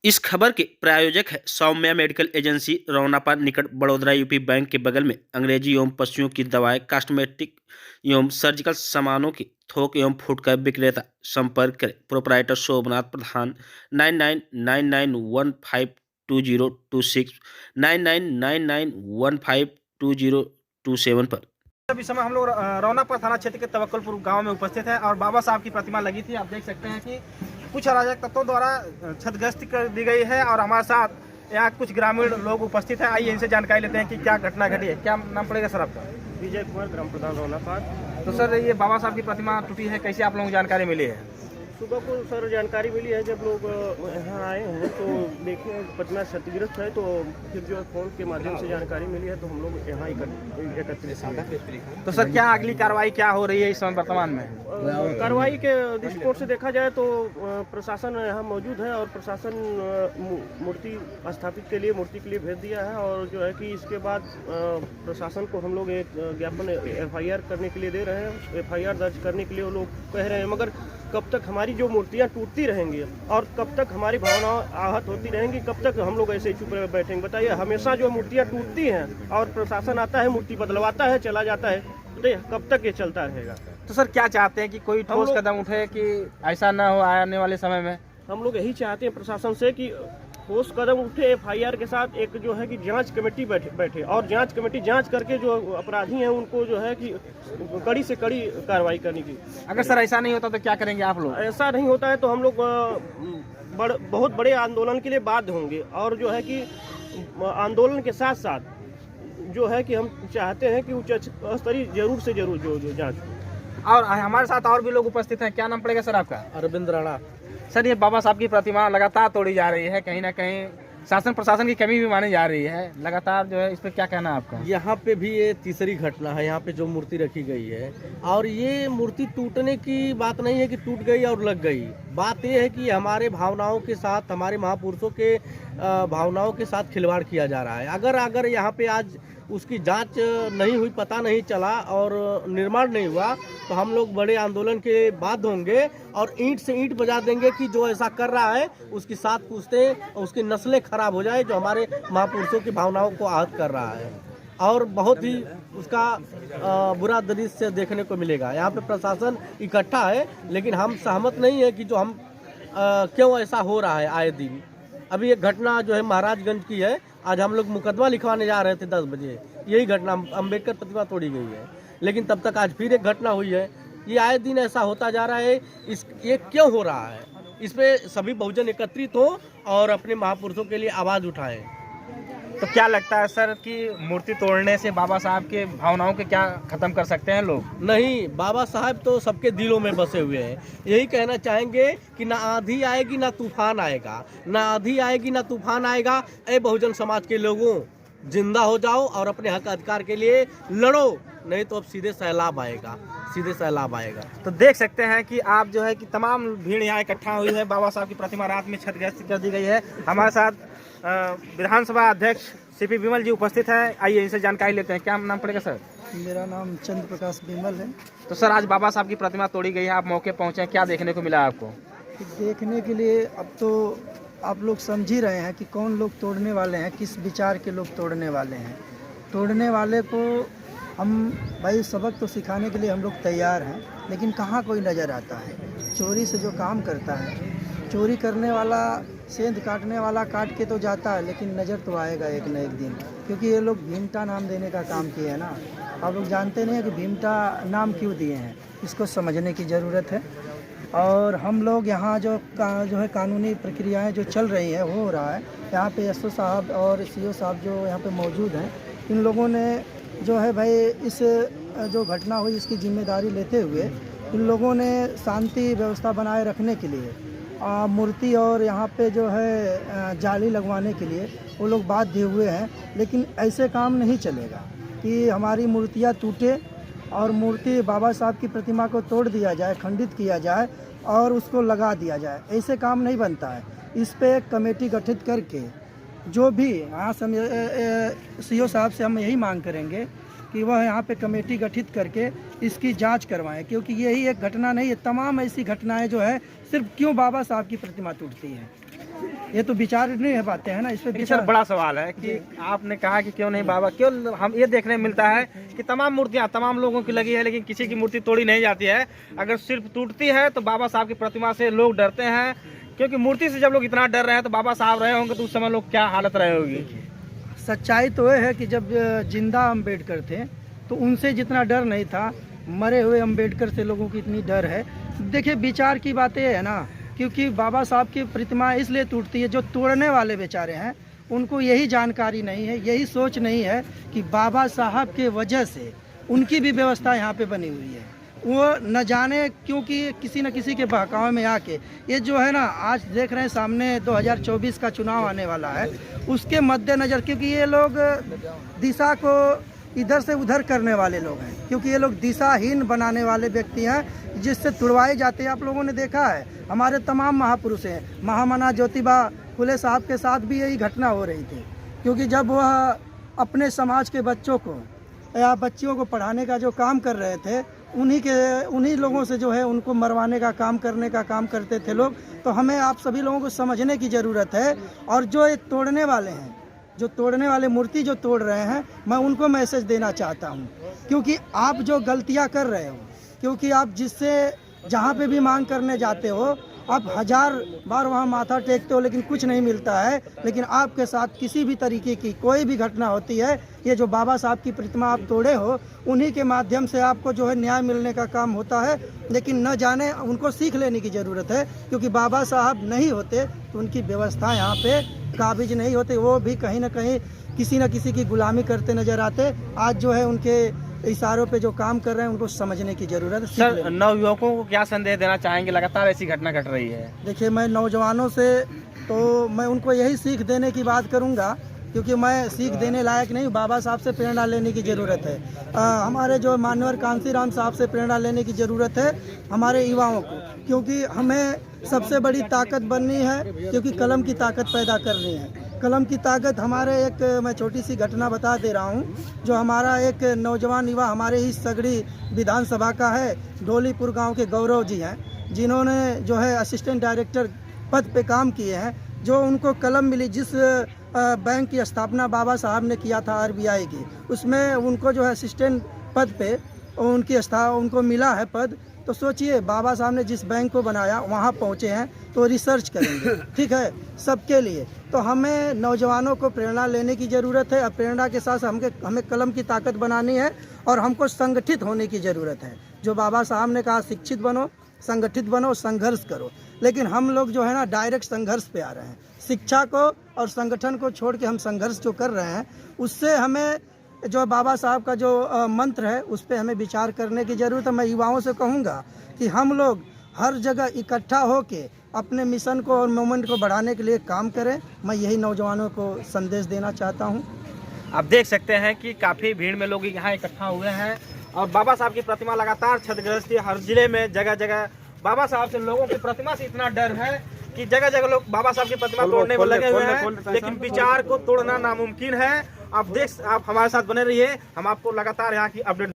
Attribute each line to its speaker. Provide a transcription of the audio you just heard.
Speaker 1: इस खबर के प्रायोजक है सौम्या मेडिकल एजेंसी, रौनापा निकट बड़ोदरा, यूपी। बैंक के बगल में अंग्रेजी एवं पशुओं की दवाएं, कॉस्मेटिक एवं सर्जिकल सामानों की थोक एवं फुटकर विक्रेता। संपर्क करें प्रोपराइटर शोभनाथ प्रधान 9999152026 9999152027 पर।
Speaker 2: अभी समय हम लोग रौनापा थाना क्षेत्र के तवक्कुलपुर गांव में उपस्थित है और बाबा साहब की प्रतिमा लगी थी। आप देख सकते हैं कि कुछ अराजक तत्वों द्वारा क्षतिग्रस्त कर दी गई है और हमारे साथ यहाँ कुछ ग्रामीण लोग उपस्थित हैं। आइए इनसे जानकारी लेते हैं कि क्या घटना घटी है। क्या नाम पड़ेगा सर आपका?
Speaker 3: विजय कुमार, ग्राम प्रधान रौनापा।
Speaker 2: तो सर ये बाबा साहब की प्रतिमा टूटी है, कैसे आप लोगों को जानकारी मिली है?
Speaker 3: सुबह को सर जानकारी मिली है, जब लोग यहाँ आए हैं तो देखे प्रतिमा क्षतिग्रस्त है, तो फिर जो फोन के माध्यम से जानकारी मिली है तो हम लोग यहाँ एकत्रित।
Speaker 2: तो सर क्या अगली कार्रवाई क्या हो रही है इस समय वर्तमान में?
Speaker 3: कार्रवाई के दृष्टिकोण से देखा जाए तो प्रशासन यहाँ मौजूद है और प्रशासन मूर्ति स्थापित के लिए मूर्ति के लिए भेज दिया है। और जो है कि इसके बाद प्रशासन को हम लोग एक ज्ञापन FIR करने के लिए दे रहे हैं। FIR दर्ज करने के लिए वो लोग कह रहे हैं, मगर कब तक हमारी जो मूर्तियाँ टूटती रहेंगी और कब तक हमारी भावनाएं आहत होती रहेंगी, कब तक हम लोग ऐसे ही चुप बैठेंगे? बताइए। हमेशा जो मूर्तियाँ टूटती हैं और प्रशासन आता है, मूर्ति बदलवाता है, चला जाता है, तो कब तक ये चलता रहेगा?
Speaker 2: तो सर क्या चाहते हैं कि कोई ठोस कदम उठे कि ऐसा ना हो आने वाले समय में?
Speaker 3: हम लोग यही चाहते हैं प्रशासन से कि ठोस कदम उठे, FIR के साथ एक जो है कि जांच कमेटी बैठे और जांच कमेटी जांच करके जो अपराधी हैं उनको जो है कि कड़ी से कड़ी कार्रवाई करने की।
Speaker 2: अगर सर ऐसा नहीं होता तो क्या करेंगे आप लोग?
Speaker 3: ऐसा नहीं होता है तो हम लोग बहुत बड़े आंदोलन के लिए बाध्य होंगे। और जो है कि आंदोलन के साथ साथ जो है कि हम चाहते हैं कि उच्च स्तरीय जरूर से जरूर जो जाँच।
Speaker 2: और हमारे साथ और भी लोग उपस्थित हैं। क्या नाम पड़ेगा सर आपका?
Speaker 3: अरविंद राणा।
Speaker 2: सर ये बाबा साहब की प्रतिमा लगातार तोड़ी जा रही है, कहीं ना कहीं शासन प्रशासन की कमी भी मानी जा रही है लगातार, जो है इस पर क्या कहना है आपका?
Speaker 4: यहाँ पे भी ये तीसरी घटना है, यहाँ पे जो मूर्ति रखी गई है और ये मूर्ति टूटने की बात नहीं है कि टूट गई और लग गई। बात ये है कि हमारे भावनाओं के साथ, हमारे महापुरुषों के भावनाओं के साथ खिलवाड़ किया जा रहा है। अगर यहाँ पे आज उसकी जांच नहीं हुई, पता नहीं चला और निर्माण नहीं हुआ तो हम लोग बड़े आंदोलन के बाध्य होंगे और ईंट से ईंट बजा देंगे कि जो ऐसा कर रहा है उसकी साथ पूछते उसकी नस्लें खराब हो जाए, जो हमारे महापुरुषों की भावनाओं को आहत कर रहा है और बहुत ही उसका बुरा दृश्य देखने को मिलेगा। यहाँ पे प्रशासन इकट्ठा है लेकिन हम सहमत नहीं है कि जो हम क्यों ऐसा हो रहा है आए दिन। अभी एक घटना जो है महाराजगंज की है, आज हम लोग मुकदमा लिखवाने जा रहे थे 10 बजे, यही घटना अम्बेडकर प्रतिमा तोड़ी गई है, लेकिन तब तक आज फिर एक घटना हुई है। ये आए दिन ऐसा होता जा रहा है, ये क्यों हो रहा है? इस पे सभी बहुजन एकत्रित हो और अपने महापुरुषों के लिए आवाज़ उठाएं।
Speaker 2: तो क्या लगता है सर कि मूर्ति तोड़ने से बाबा साहब के भावनाओं के क्या खत्म कर सकते हैं लोग?
Speaker 4: नहीं, बाबा साहब तो सबके दिलों में बसे हुए हैं। यही कहना चाहेंगे कि ना आंधी आएगी ना तूफान आएगा, ना आंधी आएगी ना तूफान आएगा। ए बहुजन समाज के लोगों, जिंदा हो जाओ और अपने हक अधिकार के लिए लड़ो, नहीं तो अब सीधे सैलाब आएगा।
Speaker 2: तो देख सकते हैं कि आप जो है कि तमाम भीड़ यहाँ इकट्ठा हुई है। बाबा साहब की प्रतिमा रात में क्षतिग्रस्त कर दी गई है। हमारे साथ विधानसभा अध्यक्ष CP विमल जी उपस्थित हैं। आइए इनसे जानकारी लेते हैं। क्या नाम पड़ेगा सर?
Speaker 5: मेरा नाम चंद्र प्रकाश विमल है।
Speaker 2: तो सर आज बाबा साहब की प्रतिमा तोड़ी गई है, आप मौके पहुंचे हैं, क्या देखने को मिला आपको?
Speaker 5: देखने के लिए अब तो आप लोग समझ ही रहे हैं कि कौन लोग तोड़ने वाले हैं, किस विचार के लोग तोड़ने वाले हैं। तोड़ने वाले को हम भाई सबक तो सिखाने के लिए हम लोग तैयार हैं, लेकिन कहाँ कोई नज़र आता है। चोरी से जो काम करता है, चोरी करने वाला, सेंध काटने वाला काट के तो जाता है, लेकिन नज़र तो आएगा एक न एक दिन, क्योंकि ये लोग भीमटा नाम देने का काम किए हैं ना। आप लोग जानते नहीं हैं कि भीमटा नाम क्यों दिए हैं, इसको समझने की ज़रूरत है। और हम लोग यहाँ जो है कानूनी प्रक्रियाएं जो चल रही हैं हो रहा है। यहाँ पे SO साहब और CO साहब जो यहाँ पे मौजूद हैं, इन लोगों ने जो है भाई इस जो घटना हुई इसकी जिम्मेदारी लेते हुए इन लोगों ने शांति व्यवस्था बनाए रखने के लिए मूर्ति और यहाँ पे जो है जाली लगवाने के लिए वो लोग बाध्य हुए हैं। लेकिन ऐसे काम नहीं चलेगा कि हमारी मूर्तियाँ टूटे और मूर्ति बाबा साहब की प्रतिमा को तोड़ दिया जाए, खंडित किया जाए और उसको लगा दिया जाए। ऐसे काम नहीं बनता है। इस पे एक कमेटी गठित करके जो भी यहाँ CO साहब से हम यही मांग करेंगे कि वह यहाँ पे कमेटी गठित करके इसकी जांच करवाएं, क्योंकि यही एक घटना नहीं है, तमाम ऐसी घटनाएं जो है सिर्फ क्यों बाबा साहब की प्रतिमा टूटती है। ये तो विचार नहीं पाते हैं ना, इस पे
Speaker 2: लेकिन सर बड़ा सवाल है कि आपने कहा कि क्यों नहीं बाबा, क्यों हम ये देखने में मिलता है कि तमाम मूर्तियां तमाम लोगों की लगी है लेकिन किसी की मूर्ति तोड़ी नहीं जाती है। अगर सिर्फ टूटती है तो बाबा साहब की प्रतिमा से लोग डरते हैं, क्योंकि मूर्ति से जब लोग इतना डर रहे हैं तो बाबा साहब रहे होंगे तो उस समय लोग क्या हालत रहे होगी।
Speaker 5: सच्चाई तो ये है कि जब जिंदा अम्बेडकर थे तो उनसे जितना डर नहीं था, मरे हुए अम्बेडकर से लोगों की इतनी डर है। देखिए विचार की बात ये है ना, क्योंकि बाबा साहब की प्रतिमा इसलिए टूटती है, जो तोड़ने वाले बेचारे हैं उनको यही जानकारी नहीं है, यही सोच नहीं है कि बाबा साहब के वजह से उनकी भी व्यवस्था यहाँ पे बनी हुई है। वो न जाने क्योंकि किसी न किसी के बहकावे में आके ये जो है ना, आज देख रहे हैं सामने 2024 का चुनाव आने वाला है, उसके मद्देनज़र, क्योंकि ये लोग दिशा को इधर से उधर करने वाले लोग हैं, क्योंकि ये लोग दिशाहीन बनाने वाले व्यक्ति हैं जिससे तुड़वाए जाते हैं। आप लोगों ने देखा है हमारे तमाम महापुरुष हैं, महामना ज्योतिबा फुले साहब के साथ भी यही घटना हो रही थी, क्योंकि जब वह अपने समाज के बच्चों को या बच्चियों को पढ़ाने का जो काम कर रहे थे, उन्हीं लोगों से जो है उनको मरवाने का काम करने का काम करते थे लोग। तो हमें आप सभी लोगों को समझने की ज़रूरत है। और जो ये तोड़ने वाले हैं, जो तोड़ने वाले मूर्ति जो तोड़ रहे हैं, मैं उनको मैसेज देना चाहता हूं, क्योंकि आप जो गलतियां कर रहे हो, क्योंकि आप जिससे जहां पे भी मांग करने जाते हो, आप 1000 बार वहां माथा टेकते हो लेकिन कुछ नहीं मिलता है। लेकिन आपके साथ किसी भी तरीके की कोई भी घटना होती है, ये जो बाबा साहब की प्रतिमा आप तोड़े हो, उन्हीं के माध्यम से आपको जो है न्याय मिलने का काम होता है। लेकिन न जाने उनको सीख लेने की ज़रूरत है, क्योंकि बाबा साहब नहीं होते तो उनकी व्यवस्था यहाँ पे काबिज नहीं होते, वो भी कहीं ना कहीं किसी न किसी की गुलामी करते नजर आते। आज जो है उनके इशारों पे जो काम कर रहे हैं उनको समझने की जरूरत है।
Speaker 2: सर नवयुवकों को क्या संदेश देना चाहेंगे, लगातार ऐसी घटना घट रही है?
Speaker 5: देखिए मैं नौजवानों से तो मैं उनको यही सीख देने की बात करूंगा, क्योंकि मैं सीख देने लायक नहीं, बाबा साहब से प्रेरणा लेने की ज़रूरत है। हमारे जो मान्यवर कांसीराम साहब से प्रेरणा लेने की ज़रूरत है हमारे युवाओं को, क्योंकि हमें सबसे बड़ी ताकत बननी है, क्योंकि कलम की ताकत पैदा करनी है। कलम की ताकत हमारे एक, मैं छोटी सी घटना बता दे रहा हूँ, जो हमारा एक नौजवान युवा हमारे ही सगड़ी विधानसभा का है, डोलीपुर गांव के गौरव जी हैं, जिन्होंने जो है असिस्टेंट डायरेक्टर पद पे काम किए हैं। जो उनको कलम मिली, जिस बैंक की स्थापना बाबा साहब ने किया था RBI की, उसमें उनको जो है असिस्टेंट पद पे उनको मिला है पद। तो सोचिए बाबा साहब ने जिस बैंक को बनाया वहाँ पहुँचे हैं, तो रिसर्च करेंगे, ठीक है, सबके लिए। तो हमें नौजवानों को प्रेरणा लेने की ज़रूरत है, और प्रेरणा के साथ हमें कलम की ताकत बनानी है, और हमको संगठित होने की ज़रूरत है। जो बाबा साहब ने कहा शिक्षित बनो, संगठित बनो, संघर्ष करो, लेकिन हम लोग जो है ना डायरेक्ट संघर्ष पे आ रहे हैं। शिक्षा को और संगठन को छोड़ के हम संघर्ष जो कर रहे हैं, उससे हमें जो बाबा साहब का जो मंत्र है उस पर हमें विचार करने की ज़रूरत है। मैं युवाओं से कहूँगा कि हम लोग हर जगह इकट्ठा होके अपने मिशन को और मूवमेंट को बढ़ाने के लिए काम करें। मैं यही नौजवानों को संदेश देना चाहता हूँ।
Speaker 2: आप देख सकते हैं कि काफ़ी भीड़ में लोग यहाँ इकट्ठा हुए हैं, और बाबा साहब की प्रतिमा लगातार क्षतिग्रस्त है। हर जिले में जगह जगह बाबा साहब से लोगों की प्रतिमा से इतना डर है कि जगह जगह लोग बाबा साहब की प्रतिमा तोड़ने में लगे हुए हैं, लेकिन विचार को तोड़ना नामुमकिन है। आप हमारे साथ बने रहिए, हम आपको लगातार यहाँ की अपडेट